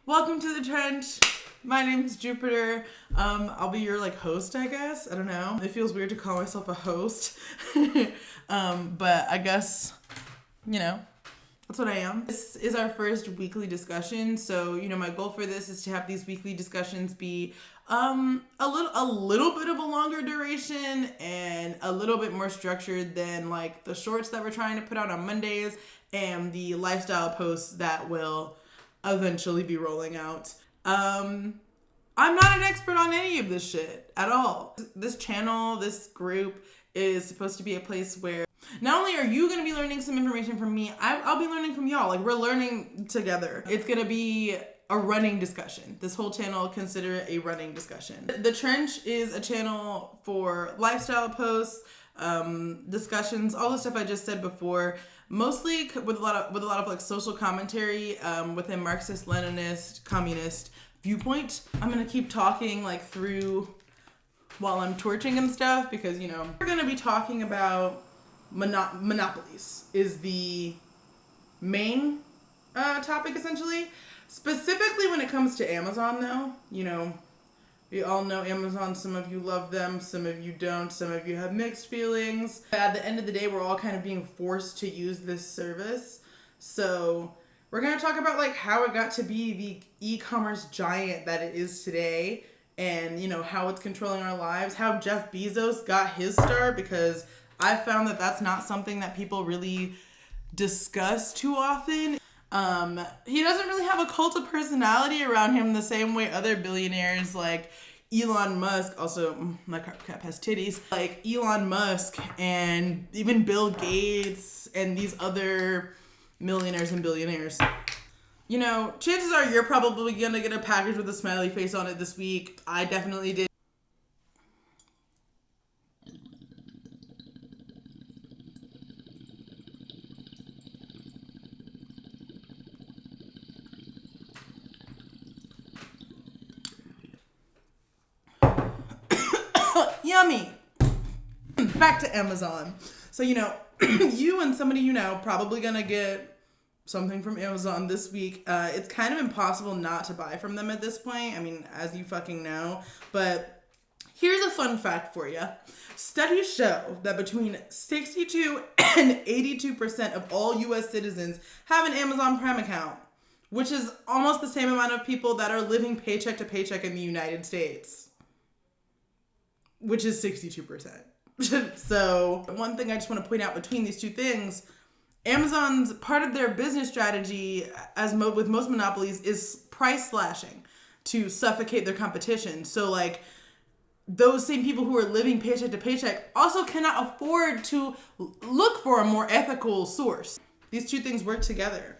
Welcome to the Trench. My name's Jupiter. I'll be your host, I guess. I don't know. It feels weird to call myself a host. But I guess, that's what I am. This is our first weekly discussion. So, my goal for this is to have these weekly discussions be a little bit of a longer duration and a little bit more structured than the shorts that we're trying to put out on Mondays and the lifestyle posts that will eventually be rolling out. I'm not an expert on any of this shit at all. This channel, this group is supposed to be a place where not only are you going to be learning some information from me, I'll be learning from y'all. We're learning together. It's going to be a running discussion. This whole channel, consider it a running discussion. The Trench is a channel for lifestyle posts, discussions, all the stuff I just said before, mostly with a lot of social commentary with a Marxist, Leninist, communist viewpoint. I'm gonna keep talking through while I'm torching and stuff because we're gonna be talking about monopolies is the main topic essentially. Specifically when it comes to Amazon though, we all know Amazon. Some of you love them, some of you don't, some of you have mixed feelings. At the end of the day, we're all kind of being forced to use this service. So we're going to talk about how it got to be the e-commerce giant that it is today and, how it's controlling our lives, how Jeff Bezos got his start, because I found that that's not something that people really discuss too often. He doesn't really have a cult of personality around him the same way other billionaires like Elon Musk, also my carpet cap has titties, like Elon Musk and even Bill Gates and these other millionaires and billionaires. Chances are you're probably gonna get a package with a smiley face on it this week. I definitely did. Yummy. Back to Amazon. So, you and somebody probably gonna get something from Amazon this week. It's kind of impossible not to buy from them at this point. I mean, as you fucking know. But here's a fun fact for you. Studies show that between 62 and 82% of all U.S. citizens have an Amazon Prime account, which is almost the same amount of people that are living paycheck to paycheck in the United States, which is 62%. So one thing I just want to point out between these two things, Amazon's part of their business strategy, as with most monopolies, is price slashing to suffocate their competition. So those same people who are living paycheck to paycheck also cannot afford to look for a more ethical source. These two things work together.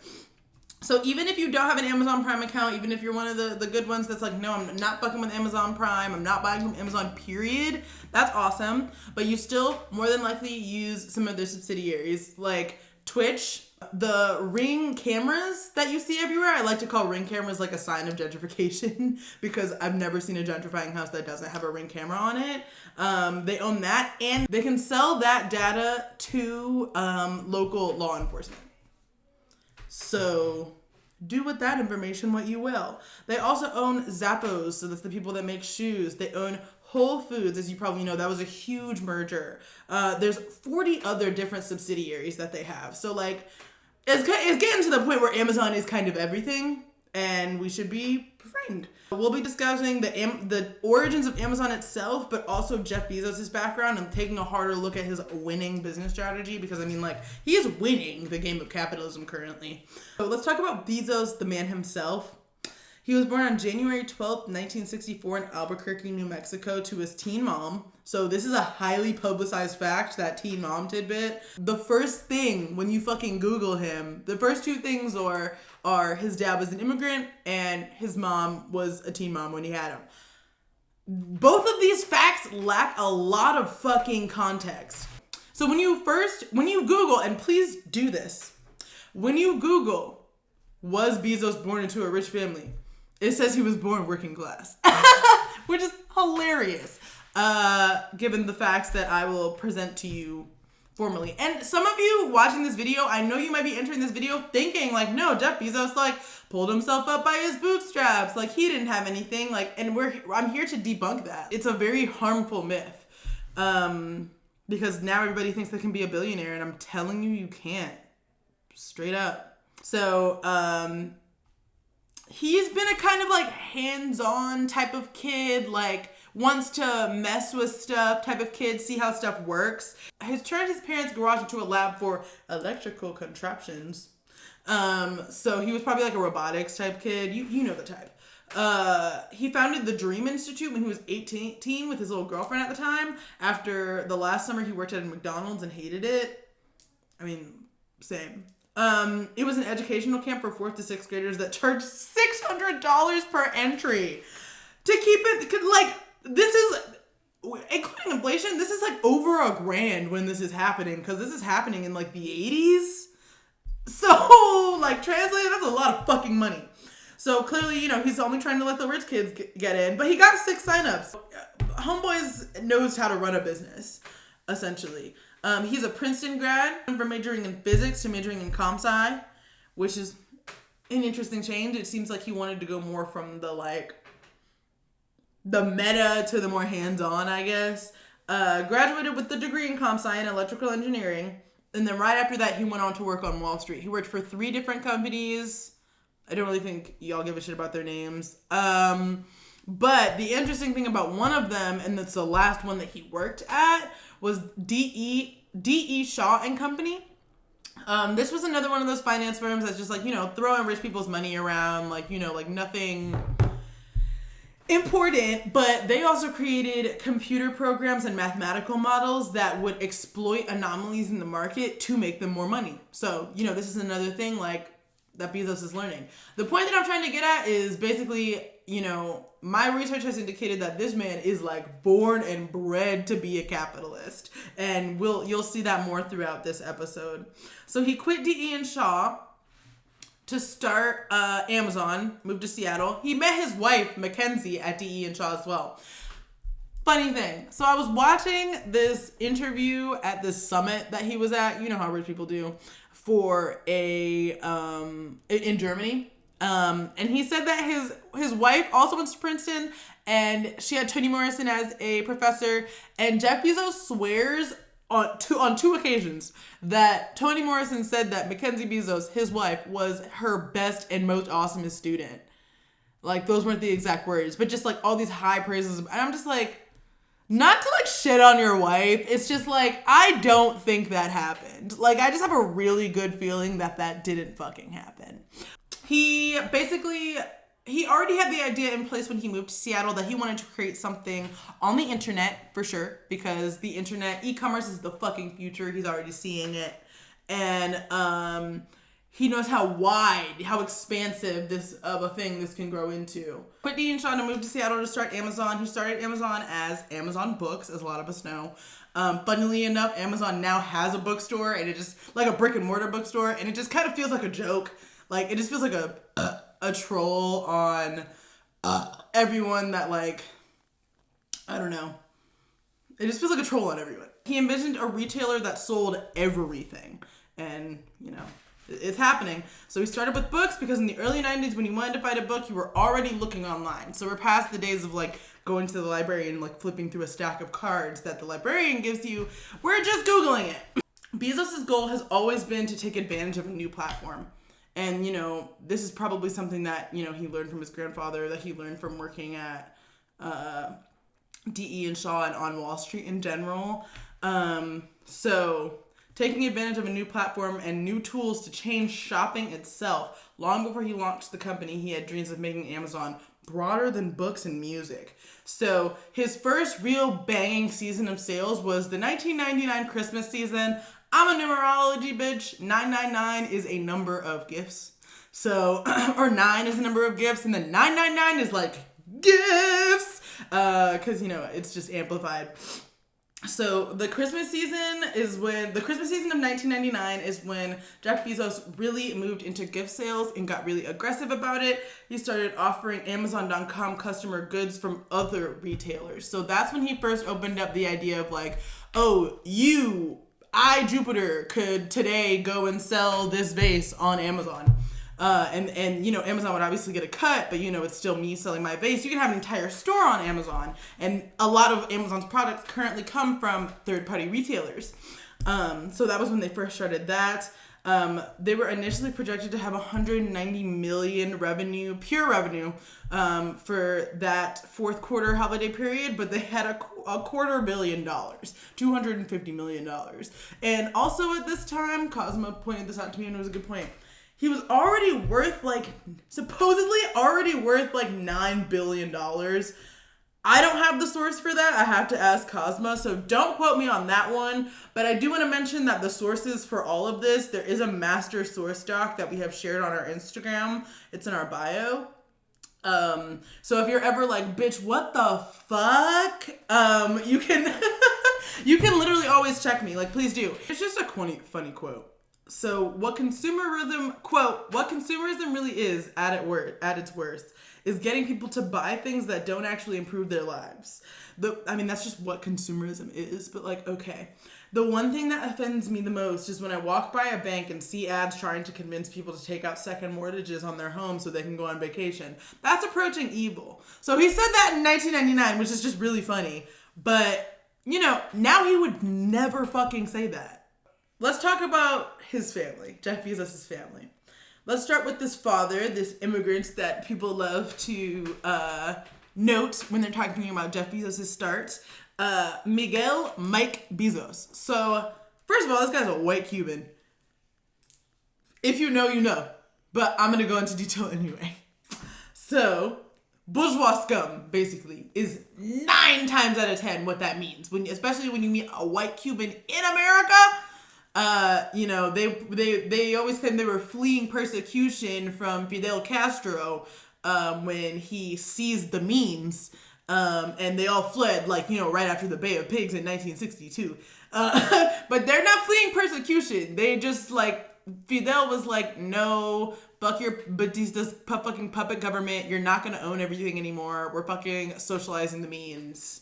So even if you don't have an Amazon Prime account, even if you're one of the good ones that's no, I'm not fucking with Amazon Prime, I'm not buying from Amazon, period, that's awesome. But you still more than likely use some of their subsidiaries like Twitch, the Ring cameras that you see everywhere. I like to call Ring cameras a sign of gentrification because I've never seen a gentrifying house that doesn't have a Ring camera on it. They own that and they can sell that data to local law enforcement. So do with that information what you will. They also own Zappos, so that's the people that make shoes. They own Whole Foods, as you probably know. That was a huge merger. There's 40 other different subsidiaries that they have. So it's getting to the point where Amazon is kind of everything, and we should be framed. We'll be discussing the origins of Amazon itself, but also Jeff Bezos' background and taking a harder look at his winning business strategy because, he is winning the game of capitalism currently. So let's talk about Bezos, the man himself. He was born on January 12th, 1964 in Albuquerque, New Mexico to his teen mom. So this is a highly publicized fact, that teen mom tidbit. The first thing when you fucking Google him, the first two things are his dad was an immigrant and his mom was a teen mom when he had him. Both of these facts lack a lot of fucking context. So when you Google, and please do this, when you Google, was Bezos born into a rich family? It says he was born working class, which is hilarious, given the facts that I will present to you formally. And some of you watching this video, I know you might be entering this video thinking like, no, Jeff Bezos like pulled himself up by his bootstraps. Like he didn't have anything. Like, and I'm here to debunk that. It's a very harmful myth. Because now everybody thinks they can be a billionaire, and I'm telling you, you can't. Straight up. So, he's been a kind of like hands-on type of kid, like wants to mess with stuff type of kid, see how stuff works. He's turned his parents' garage into a lab for electrical contraptions. So he was probably like a robotics type kid. You know the type. He founded the Dream Institute when he was 18 with his little girlfriend at the time. After the last summer he worked at a McDonald's and hated it. I mean, same. It was an educational camp for 4th to 6th graders that charged $600 per entry to keep it, like, this is, including inflation, this is like over $1,000 when this is happening, because this is happening in like the 80s. So, like, translated, that's a lot of fucking money. So clearly, you know, he's only trying to let the rich kids get in, but he got 6 signups. Homeboys knows how to run a business, essentially. He's a Princeton grad, from majoring in physics to majoring in comp sci, which is an interesting change. It seems like he wanted to go more from the meta to the more hands-on, I guess. Graduated with the degree in comp sci and electrical engineering. And then right after that, he went on to work on Wall Street. He worked for 3 different companies. I don't really think y'all give a shit about their names. But the interesting thing about one of them, and that's the last one that he worked at, was D.E. Shaw and Company. This was another one of those finance firms that's just like, you know, throwing rich people's money around, like, you know, like nothing important, but they also created computer programs and mathematical models that would exploit anomalies in the market to make them more money. So, you know, this is another thing like that Bezos is learning. The point that I'm trying to get at is basically, you know, my research has indicated that this man is like born and bred to be a capitalist, and you'll see that more throughout this episode. So he quit D.E. and Shaw to start Amazon, moved to Seattle. He met his wife, Mackenzie, at D.E. and Shaw as well. Funny thing. So I was watching this interview at this summit that he was at. You know how rich people do, for in Germany. And he said that his wife also went to Princeton, and she had Toni Morrison as a professor. And Jeff Bezos swears on two occasions that Toni Morrison said that Mackenzie Bezos, his wife, was her best and most awesomest student. Like, those weren't the exact words, but just like all these high praises. And I'm just like, not to like shit on your wife. It's just like, I don't think that happened. Like, I just have a really good feeling that didn't fucking happen. He already had the idea in place when he moved to Seattle that he wanted to create something on the internet, for sure, because the internet, e-commerce is the fucking future. He's already seeing it. And he knows how expansive this can grow into. Quit D.E. and Shaw to move to Seattle to start Amazon. He started Amazon as Amazon Books, as a lot of us know. Funnily enough, Amazon now has a bookstore, and it just, like a brick and mortar bookstore, and it just kind of feels like a joke. Like, it just feels like a troll on everyone that, like, I don't know. It just feels like a troll on everyone. He envisioned a retailer that sold everything. And, you know, it's happening. So he started with books, because in the early 90s, when you wanted to find a book, you were already looking online. So we're past the days of, like, going to the library and, like, flipping through a stack of cards that the librarian gives you. We're just Googling it. Bezos' goal has always been to take advantage of a new platform. And, you know, this is probably something that, you know, he learned from his grandfather, that he learned from working at D.E. and Shaw and on Wall Street in general. So taking advantage of a new platform and new tools to change shopping itself. Long before he launched the company, he had dreams of making Amazon broader than books and music. So his first real banging season of sales was the 1999 Christmas season. I'm a numerology bitch. 999 is a number of gifts. So, or 9 is a number of gifts, and then 999 is like gifts, because, you know, it's just amplified. So the Christmas season of 1999 is when Jeff Bezos really moved into gift sales and got really aggressive about it. He started offering Amazon.com customer goods from other retailers. So that's when he first opened up the idea of like, oh, I, Jupiter, could today go and sell this vase on Amazon. And you know, Amazon would obviously get a cut, but you know, it's still me selling my vase. You can have an entire store on Amazon, and a lot of Amazon's products currently come from third-party retailers. So that was when they first started that. They were initially projected to have 190 million pure revenue, for that fourth quarter holiday period, but they had a $250 million, $250 million. And also at this time, Cosmo pointed this out to me and it was a good point. He was supposedly already worth like $9 billion. I don't have the source for that. I have to ask Cosmo, so don't quote me on that one. But I do want to mention that the sources for all of this, there is a master source doc that we have shared on our Instagram. It's in our bio. So if you're ever like, bitch, what the fuck? You can you can literally always check me. Like, please do. It's just a funny quote. So what consumerism really is at its worst is getting people to buy things that don't actually improve their lives. That's just what consumerism is, but like, okay. The one thing that offends me the most is when I walk by a bank and see ads trying to convince people to take out second mortgages on their home so they can go on vacation. That's approaching evil. So he said that in 1999, which is just really funny. But, you know, now he would never fucking say that. Let's talk about his family, Jeff Bezos' family. Let's start with this father, this immigrant that people love to note when they're talking about Jeff Bezos' start, Miguel Mike Bezos. So, first of all, this guy's a white Cuban. If you know, you know. But I'm going to go into detail anyway. So, bourgeois scum, basically, is 9 times out of 10 what that means. Especially when you meet a white Cuban in America. You know, they always claim they were fleeing persecution from Fidel Castro when he seized the means, and they all fled, like, you know, right after the Bay of Pigs in 1962. But they're not fleeing persecution. They just, like, Fidel was like, no, fuck your Batista's fucking puppet government. You're not going to own everything anymore. We're fucking socializing the means.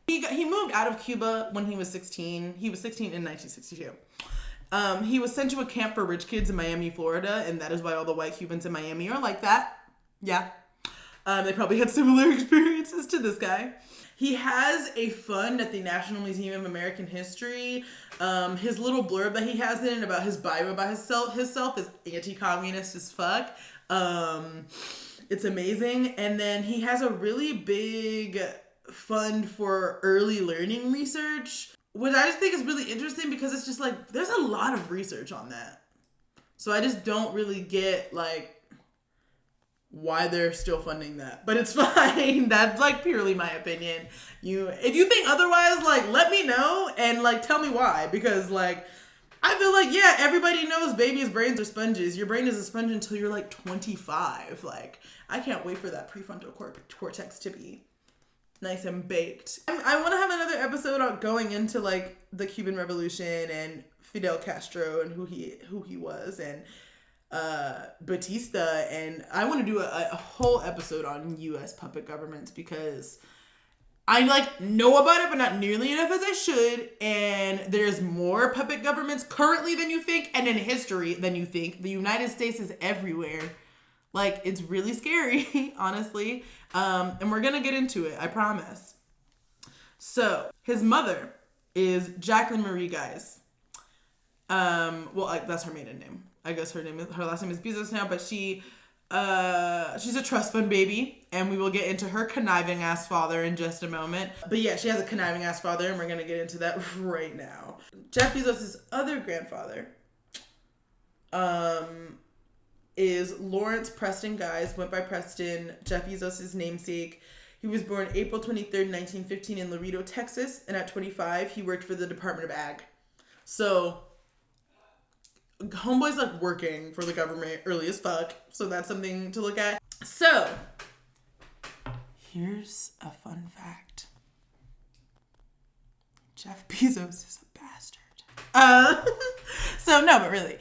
He moved out of Cuba when he was 16. He was 16 in 1962. He was sent to a camp for rich kids in Miami, Florida, and that is why all the white Cubans in Miami are like that. Yeah. They probably had similar experiences to this guy. He has a fund at the National Museum of American History. His little blurb that he has in it about his bio about himself is anti-communist as fuck. It's amazing. And then he has a really big fund for early learning research, which I just think is really interesting because it's just like, there's a lot of research on that. So I just don't really get like why they're still funding that, but it's fine. That's like purely my opinion. If you think otherwise, like, let me know and like tell me why, because like I feel like, yeah, everybody knows babies' brains are sponges. Your brain is a sponge until you're like 25. Like, I can't wait for that prefrontal cortex to be nice and baked. I want to have another episode on going into like the Cuban Revolution and Fidel Castro and who he was, and Batista, and I want to do a whole episode on U.S. puppet governments because I like know about it, but not nearly enough as I should. And there's more puppet governments currently than you think, and in history than you think. The United States is everywhere. Like, it's really scary, honestly. And we're gonna get into it, I promise. So, his mother is Jacqueline Marie Guise. That's her maiden name. I guess her last name is Bezos now, but she's a trust fund baby, and we will get into her conniving ass father in just a moment. But yeah, she has a conniving ass father, and we're gonna get into that right now. Jeff Bezos' other grandfather, is Lawrence Preston Guise, went by Preston, Jeff Bezos' namesake. He was born April 23rd, 1915 in Laredo, Texas, and at 25, he worked for the Department of Ag. So, homeboy's like working for the government early as fuck, so that's something to look at. So, here's a fun fact. Jeff Bezos is a bastard. But really.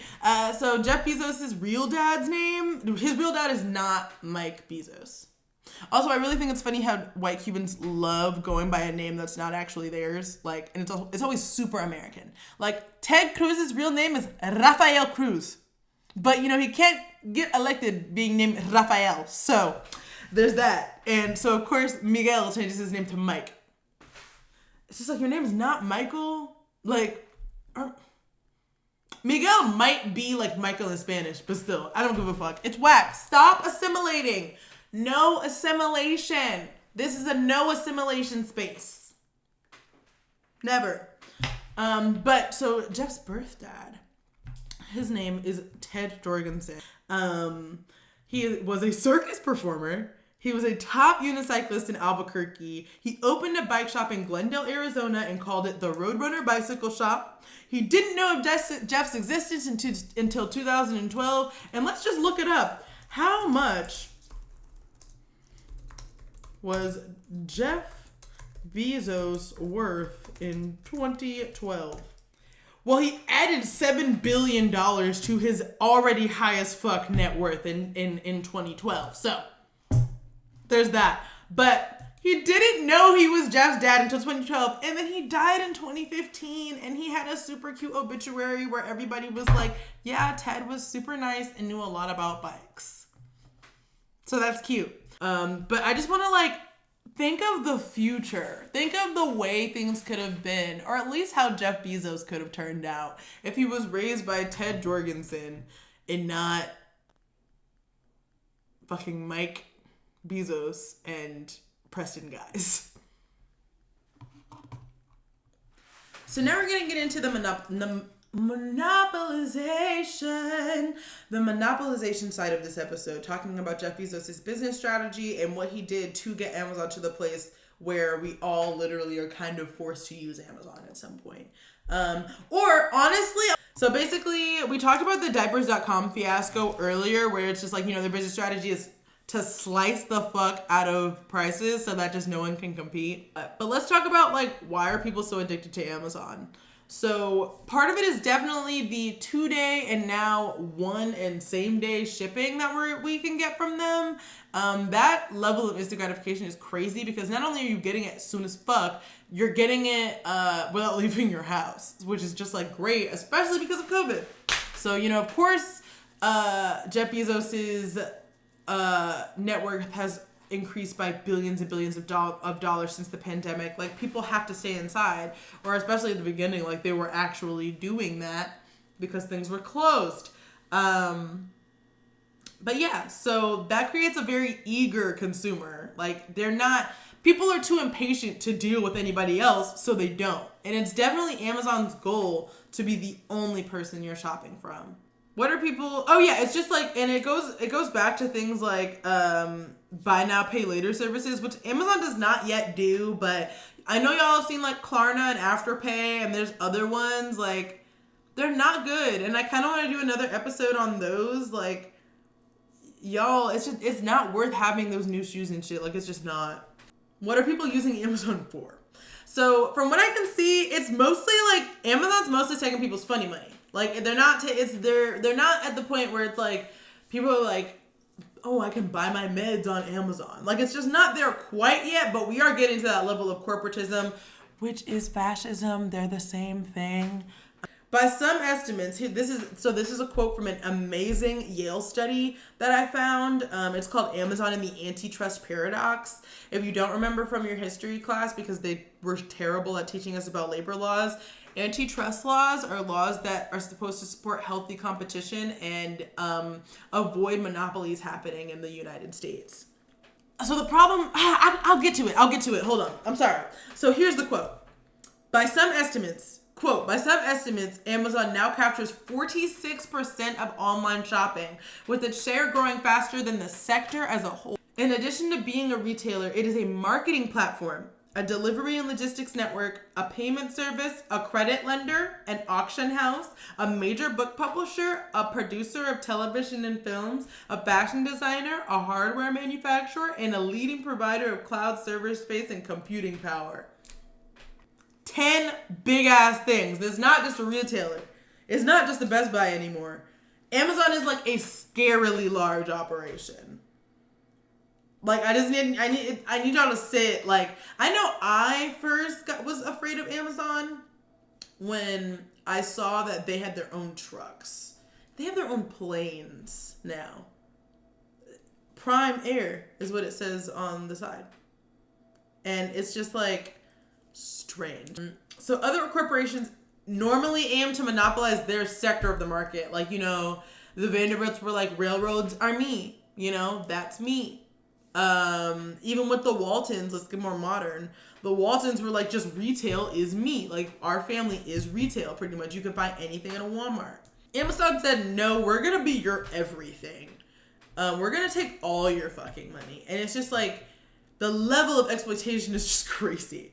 So Jeff Bezos' real dad's name, his real dad is not Mike Bezos. Also, I really think it's funny how white Cubans love going by a name that's not actually theirs. Like, and it's always super American. Like, Ted Cruz's real name is Rafael Cruz. But, you know, he can't get elected being named Rafael. So, there's that. And so, of course, Miguel changes his name to Mike. It's just like, your name is not Michael? Like, Miguel might be like Michael in Spanish, but still, I don't give a fuck. It's whack. Stop assimilating. No assimilation. This is a no assimilation space. Never. But so Jeff's birth dad, his name is Ted Jorgensen. He was a circus performer. He was a top unicyclist in Albuquerque. He opened a bike shop in Glendale, Arizona, and called it the Roadrunner Bicycle Shop. He didn't know of Jeff's existence until 2012. And let's just look it up. How much was Jeff Bezos worth in 2012? Well, he added $7 billion to his already high as fuck net worth in 2012. So, there's that. But he didn't know he was Jeff's dad until 2012. And then he died in 2015. And he had a super cute obituary where everybody was like, yeah, Ted was super nice and knew a lot about bikes. So that's cute. But I just want to like think of the future. Think of the way things could have been, or at least how Jeff Bezos could have turned out if he was raised by Ted Jorgensen and not fucking Mike Bezos and Preston Guys. So now we're going to get into the monopolization side of this episode, talking about Jeff Bezos' business strategy and what he did to get Amazon to the place where we all literally are kind of forced to use Amazon at some point. Or honestly, so basically we talked about the diapers.com fiasco earlier, where it's just like, you know, their business strategy is to slice the fuck out of prices so that just no one can compete. But let's talk about like, why are people so addicted to Amazon? So part of it is definitely the 2-day and now 1 and same day shipping that we can get from them. That level of instant gratification is crazy because not only are you getting it as soon as fuck, you're getting it without leaving your house, which is just like great, especially because of COVID. So, you know, of course, Jeff Bezos's network has increased by billions and billions of dollars since the pandemic. Like, people have to stay inside, or especially at the beginning, like they were actually doing that because things were closed. But yeah, so that creates a very eager consumer. Like, people are too impatient to deal with anybody else, so they don't. And it's definitely Amazon's goal to be the only person you're shopping from. What are people? Oh yeah, it's just like, and it goes back to things like buy now, pay later services, which Amazon does not yet do, but I know y'all have seen like Klarna and Afterpay, and there's other ones, like, they're not good, and I kind of want to do another episode on those. Like, y'all, it's not worth having those new shoes and shit. Like, it's just not. What are people using Amazon for? So from what I can see, it's mostly like Amazon's mostly taking people's funny money. Like, they're not they're not at the point where it's like people are like, oh, I can buy my meds on Amazon. Like, it's just not there quite yet, but we are getting to that level of corporatism, which is fascism. They're the same thing. By some estimates, this is a quote from an amazing Yale study that I found. It's called Amazon and the Antitrust Paradox. If you don't remember from your history class, because they were terrible at teaching us about labor laws, antitrust laws are laws that are supposed to support healthy competition and avoid monopolies happening in the United States. So the problem, I'll get to it. Hold on. I'm sorry. So here's the quote. By some estimates, Amazon now captures 46% of online shopping, with its share growing faster than the sector as a whole. In addition to being a retailer, it is a marketing platform, a delivery and logistics network, a payment service, a credit lender, an auction house, a major book publisher, a producer of television and films, a fashion designer, a hardware manufacturer, and a leading provider of cloud server space and computing power. 10 big ass things. It's not just a retailer. It's not just the Best Buy anymore. Amazon is like a scarily large operation. Like, I need y'all to sit. Like, I know I first was afraid of Amazon when I saw that they had their own trucks. They have their own planes now. Prime Air is what it says on the side. And it's just like strange. So other corporations normally aim to monopolize their sector of the market. Like, you know, the Vanderbilts were like, railroads are me. You know, that's me. Even with the Waltons, let's get more modern. The Waltons were like, just retail is me. Like, our family is retail, pretty much. You can buy anything at a Walmart. Amazon said, no, we're going to be your everything. We're going to take all your fucking money. And it's just like, the level of exploitation is just crazy.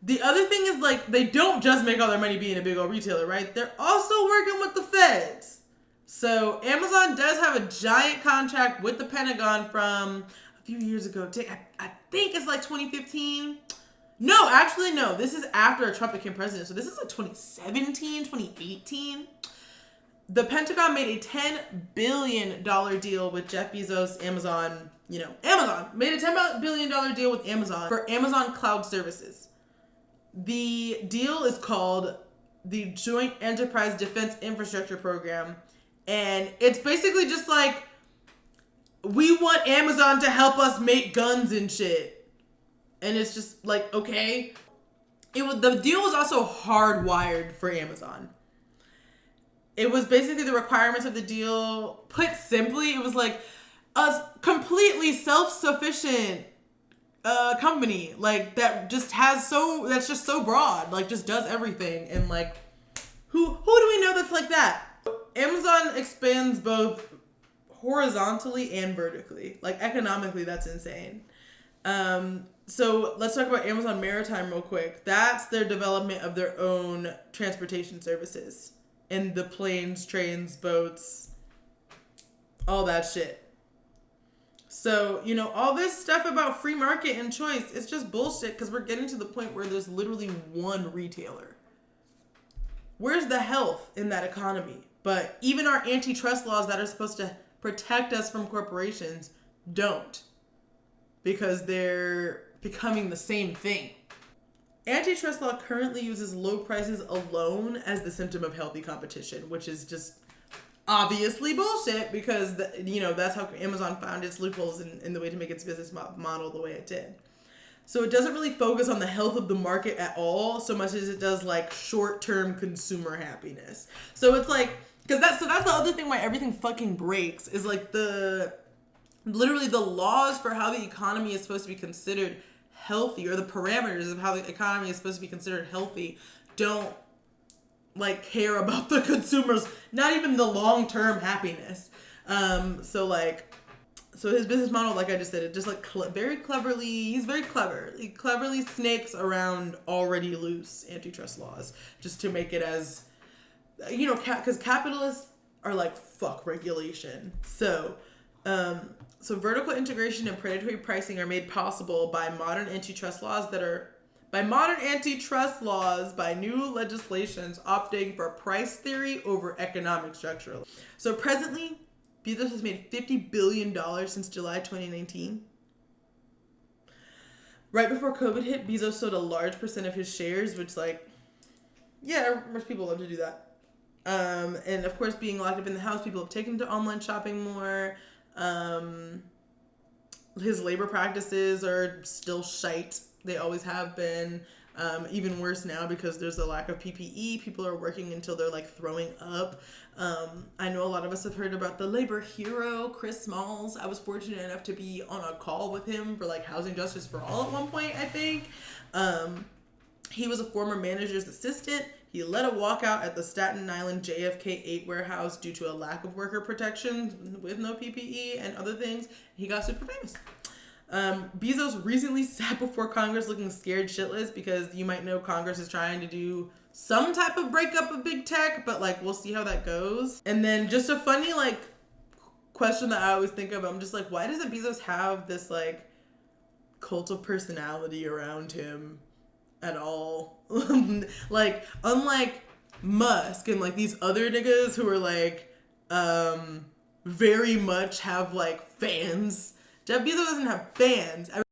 The other thing is, like, they don't just make all their money being a big old retailer, right? They're also working with the feds. So Amazon does have a giant contract with the Pentagon from a few years ago. I think it's like 2015. No, actually, no. This is after Trump became president. So this is like 2017, 2018. The Pentagon made a $10 billion deal with Jeff Bezos, Amazon. You know, Amazon made a $10 billion deal with Amazon for Amazon Cloud Services. The deal is called the Joint Enterprise Defense Infrastructure Program. And it's basically just like, we want Amazon to help us make guns and shit. And it's just like, okay. The deal was also hardwired for Amazon. It was basically the requirements of the deal. Put simply, it was like a completely self-sufficient company, like that's just so broad, like just does everything. And like, who do we know that's like that? Amazon expands both horizontally and vertically. Like, economically, that's insane. So let's talk about Amazon Maritime real quick. That's their development of their own transportation services. And the planes, trains, boats, all that shit. So, you know, all this stuff about free market and choice, it's just bullshit, because we're getting to the point where there's literally one retailer. Where's the health in that economy? But even our antitrust laws that are supposed to protect us from corporations don't, because they're becoming the same thing. Antitrust law currently uses low prices alone as the symptom of healthy competition, which is just obviously bullshit, because that's how Amazon found its loopholes in the way to make its business model the way it did. So it doesn't really focus on the health of the market at all, so much as it does like short-term consumer happiness. So it's like, that's the other thing why everything fucking breaks, is like literally the laws for how the economy is supposed to be considered healthy, or the parameters of how the economy is supposed to be considered healthy, don't like care about the consumers, not even the long-term happiness. So his business model, like I just said, it just like he's very clever. He cleverly snakes around already loose antitrust laws just to make it as, you know, because capitalists are like, fuck regulation. So vertical integration and predatory pricing are made possible by modern antitrust laws by new legislations opting for price theory over economic structure. So presently, Bezos has made $50 billion since July 2019. Right before COVID hit, Bezos sold a large percent of his shares, which, like, yeah, most people love to do that. And of course, being locked up in the house, people have taken to online shopping more. His labor practices are still shite. They always have been. Even worse now because there's a lack of PPE. People are working until they're like throwing up. I know a lot of us have heard about the labor hero, Chris Smalls. I was fortunate enough to be on a call with him for like Housing Justice for All at one point, I think. He was a former manager's assistant. He led a walkout at the Staten Island JFK 8 warehouse due to a lack of worker protection with no PPE and other things. He got super famous. Bezos recently sat before Congress looking scared shitless, because you might know Congress is trying to do some type of breakup of big tech, but like, we'll see how that goes. And then just a funny like question that I always think of, I'm just like, why doesn't Bezos have this like cult of personality around him at all? Like, unlike Musk and like these other niggas who are like very much have like fans Jeff Bezos doesn't have fans.